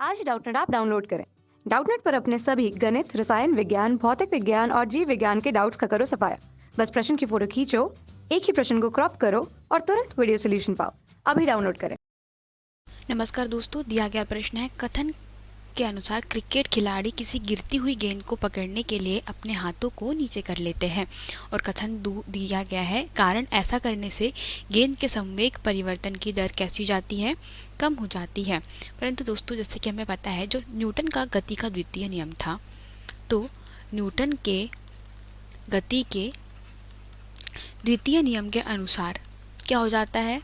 आज ही Doubtnut app download करें। Doubtnut पर अपने सभी गणित, रसायन विज्ञान, भौतिक विज्ञान और जीव विज्ञान के डाउट्स का करो सफाया। बस प्रश्न की फोटो खींचो, एक ही प्रश्न को क्रॉप करो और तुरंत वीडियो सोल्यूशन पाओ। अभी डाउनलोड करें। नमस्कार दोस्तों, दिया गया प्रश्न है कथन के अनुसार क्रिकेट खिलाड़ी किसी गिरती हुई गेंद को पकड़ने के लिए अपने हाथों को नीचे कर लेते हैं और कथन दिया गया है कारण ऐसा करने से गेंद के संवेग परिवर्तन की दर कैसी जाती है, कम हो जाती है। परंतु दोस्तों, जैसे कि हमें पता है जो न्यूटन का गति का द्वितीय नियम था, तो न्यूटन के गति के द्वितीय नियम के अनुसार क्या हो जाता है,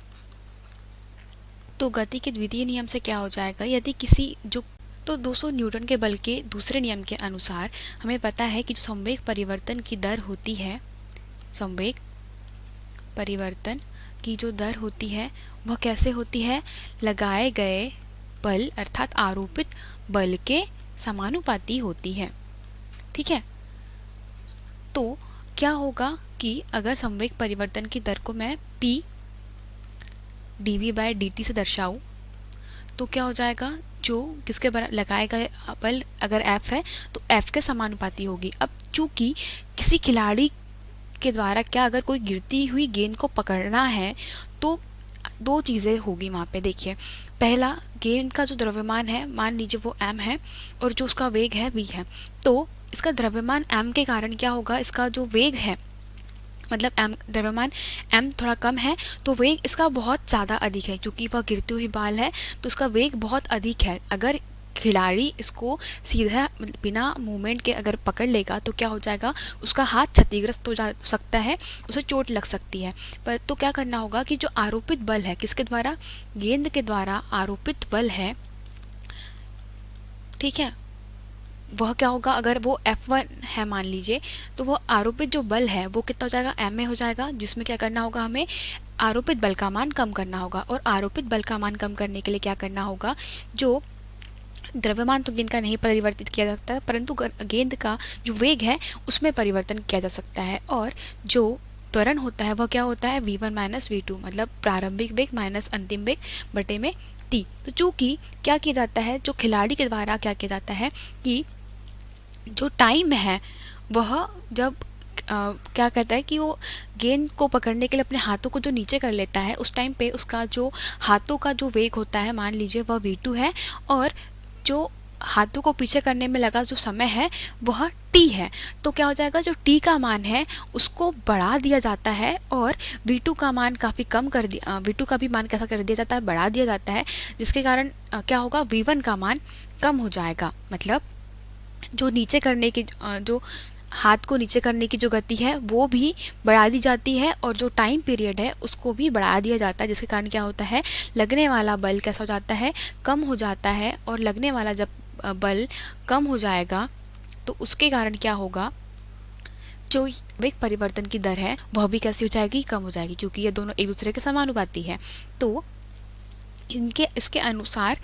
तो गति के द्वितीय नियम से क्या हो जाएगा, यदि किसी जो तो 200 न्यूटन के बल के दूसरे नियम के अनुसार हमें पता है कि जो संवेग परिवर्तन की दर होती है, संवेग परिवर्तन की जो दर होती है वह कैसे होती है, लगाए गए बल अर्थात आरोपित बल के समानुपाती होती है। ठीक है, तो क्या होगा कि अगर संवेग परिवर्तन की दर को मैं p dv/dt से दर्शाऊं तो क्या हो जाएगा, जो किसके लगाए गए बल अगर F है तो F के समानुपाती होगी। अब चूंकि किसी खिलाड़ी के द्वारा क्या अगर कोई गिरती हुई गेंद को पकड़ना है तो दो चीज़ें होगी वहाँ पे। देखिए, पहला, गेंद का जो द्रव्यमान है मान लीजिए वो m है और जो उसका वेग है v है, तो इसका द्रव्यमान m के कारण क्या होगा, इसका जो वेग है मतलब m द्रव्यमान m थोड़ा कम है तो वेग इसका बहुत ज़्यादा अधिक है, क्योंकि वह गिरती हुई बाल है तो इसका वेग बहुत अधिक है। अगर खिलाड़ी इसको सीधा बिना मूवमेंट के अगर पकड़ लेगा तो क्या हो जाएगा, उसका हाथ क्षतिग्रस्त हो जा सकता है, उसे चोट लग सकती है। पर तो क्या करना होगा कि जो आरोपित बल है, किसके द्वारा, गेंद के द्वारा आरोपित बल है, ठीक है, वह क्या होगा, अगर वो F1 है मान लीजिए, तो वो आरोपित जो बल है वो कितना हो जाएगा, m में हो जाएगा, जिसमें क्या करना होगा, हमें आरोपित बल का मान कम करना होगा। और आरोपित बल का मान कम करने के लिए क्या करना होगा, जो द्रव्यमान तो गेंद का नहीं परिवर्तित किया जा सकता, परंतु गेंद का जो वेग है उसमें परिवर्तन किया जा सकता है। और जो त्वरण होता है वह क्या होता है, v1 माइनस v2, मतलब प्रारंभिक वेग माइनस अंतिम वेग बटे में t। तो चूंकि क्या किया जाता है, जो खिलाड़ी के द्वारा क्या किया जाता है कि जो टाइम है वह जब क्या कहता है कि वो गेंद को पकड़ने के लिए अपने हाथों को जो नीचे कर लेता है, उस टाइम पे उसका जो हाथों का जो वेग होता है मान लीजिए वह v2 है, और जो हाथों को पीछे करने में लगा जो समय है वह t है। तो क्या हो जाएगा, जो t का मान है उसको बढ़ा दिया जाता है और v2 का मान काफ़ी कम कर दिया, v2 का भी मान कैसा कर दिया जाता है, बढ़ा दिया जाता है, जिसके कारण क्या होगा, v1 का मान कम हो जाएगा। मतलब जो नीचे करने की जो हाथ को नीचे करने की जो गति है वो भी बढ़ा दी जाती है और जो टाइम पीरियड है उसको भी बढ़ा दिया जाता है, जिसके कारण क्या होता है, लगने वाला बल कैसा हो जाता है, कम हो जाता है। और लगने वाला जब बल कम हो जाएगा तो उसके कारण क्या होगा, जो वेग परिवर्तन की दर है वह भी कैसी हो जाएगी, कम हो जाएगी, क्योंकि ये दोनों एक दूसरे के समानुपाती है। तो इसके अनुसार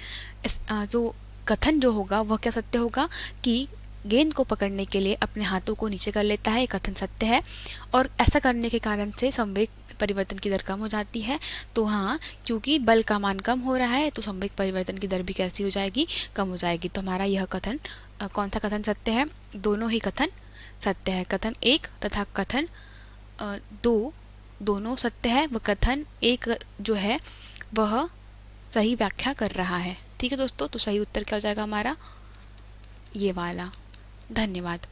जो कथन जो होगा वह क्या सत्य होगा कि गेंद को पकड़ने के लिए अपने हाथों को नीचे कर लेता है, कथन सत्य है। और ऐसा करने के कारण से संवेग परिवर्तन की दर कम हो जाती है। तो हाँ, क्योंकि बल का मान कम हो रहा है तो संवेग परिवर्तन की दर भी कैसी हो जाएगी, कम हो जाएगी। तो हमारा यह कथन कौन सा कथन सत्य है, दोनों ही कथन सत्य है। कथन 1 तथा कथन 2 दोनों सत्य है। वह कथन 1 जो है वह सही व्याख्या कर रहा है। ठीक है दोस्तों, तो सही उत्तर क्या हो जाएगा हमारा, ये वाला। धन्यवाद।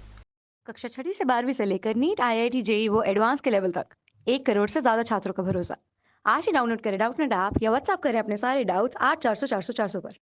कक्षा 6 से 12वीं से लेकर नीट, IIT, JEE वो एडवांस के लेवल तक 1 करोड़ से ज्यादा छात्रों का भरोसा। आज ही डाउनलोड करें डाउटनेट ऐप या व्हाट्सएप करें अपने सारे डाउट्स 8400 400 400 पर।